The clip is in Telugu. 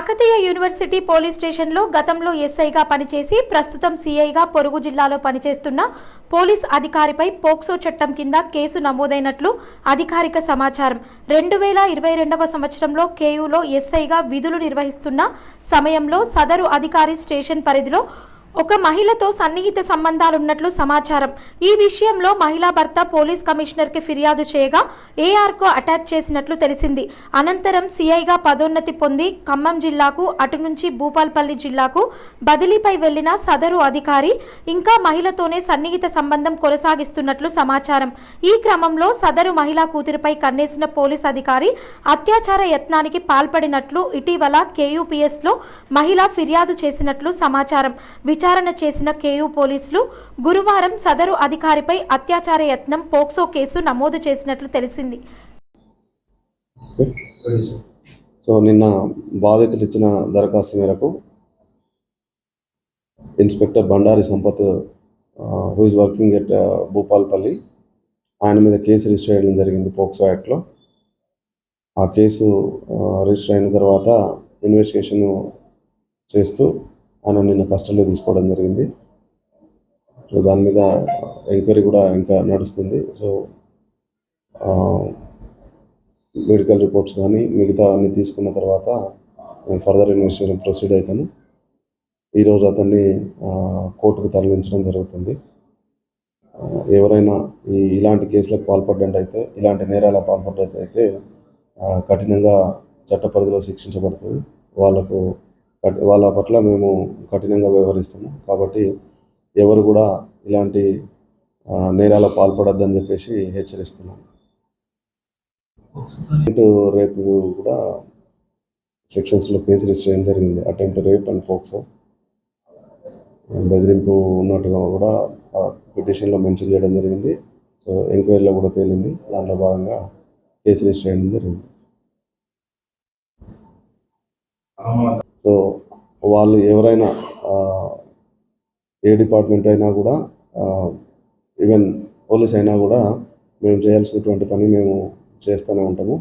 కాకతీయ యూనివర్సిటీ పోలీస్ స్టేషన్లో గతంలో ఎస్ఐగా పనిచేసి ప్రస్తుతం సీఐగా పొరుగు జిల్లాలో పనిచేస్తున్న పోలీస్ అధికారిపై పోక్సో చట్టం కింద కేసు నమోదైనట్లు అధికారిక సమాచారం. 2022వ సంవత్సరంలో కేయూలో ఎస్ఐగా విధులు నిర్వహిస్తున్న సమయంలో సదరు అధికారి స్టేషన్ పరిధిలో ఒక మహిళతో సన్నిహిత సంబంధాలున్నట్లు సమాచారం. ఈ విషయంలో మహిళా భర్త పోలీస్ కమిషనర్కి ఫిర్యాదు చేయగా ఏఆర్కు అటాచ్ చేసినట్లు తెలిసింది. అనంతరం సీఐగా పదోన్నతి పొంది ఖమ్మం జిల్లాకు అటు నుంచి భూపాల్పల్లి జిల్లాకు బదిలీపై వెళ్లిన సదరు అధికారి ఇంకా మహిళతోనే సన్నిహిత సంబంధం కొనసాగిస్తున్నట్లు సమాచారం. ఈ క్రమంలో సదరు మహిళా కూతురిపై కన్నేసిన పోలీస్ అధికారి అత్యాచార యత్నానికి పాల్పడినట్లు ఇటీవల కేయూపీఎస్లో మహిళ ఫిర్యాదు చేసినట్లు సమాచారం. విచారణ చేసిన కేయూ పోలీసులు గురువారం సదరు అధికారిపై అత్యాచార యత్నం పోక్సో కేసు నమోదు చేసినట్లు తెలిసింది. నిన్న బాధితులు ఇచ్చిన దరఖాస్తు మేరకు inspector Bandari Sampath who is working at Bhupalpalli ఆయన మీద కేసు రిజిస్టర్ చేయడం జరిగింది పోక్సో యాక్ట్లో. ఆ కేసు రిజిస్టర్ అయిన తర్వాత ఇన్వెస్టిగేషన్ చేస్తూ ఆయన నిన్న కస్టడీలో తీసుకోవడం జరిగింది. సో దాని మీద ఎంక్వైరీ కూడా ఇంకా నడుస్తుంది. సో మెడికల్ రిపోర్ట్స్ కానీ మిగతా అన్ని తీసుకున్న తర్వాత మేము ఫర్దర్ ఇన్వెస్టిగేషన్ ప్రొసీడ్ అవుతాము. ఈరోజు అతన్ని కోర్టుకు తరలించడం జరుగుతుంది. ఎవరైనా ఇలాంటి కేసులకు పాల్పడ్డట్టయితే, ఇలాంటి నేరాలకు పాల్పడ్డట్టయితే కఠినంగా చట్ట పరిధిలో శిక్షించబడుతుంది. వాళ్ళ పట్ల మేము కఠినంగా వ్యవహరిస్తాము. కాబట్టి ఎవరు కూడా ఇలాంటి నేరాల పాల్పడద్దని చెప్పేసి హెచ్చరిస్తున్నాం. రేపు కూడా సెక్షన్స్లో కేసు రిజిస్టర్ చేయడం జరిగింది. అటెంప్ట్ రేప్ అండ్ పోక్సో బెదిరింపు ఉన్నట్టుగా కూడా పిటిషన్లో మెన్షన్ చేయడం జరిగింది. సో ఎంక్వైరీలో కూడా తేలింది. దాంట్లో భాగంగా కేసు రిజిస్టర్ చేయడం జరిగింది. సో వాళ్ళు ఎవరైనా ఏ డిపార్ట్మెంట్ అయినా కూడా, ఈవెన్ పోలీస్ అయినా కూడా మేము చేయాల్సినటువంటి పని మేము చేస్తూనే ఉంటాము.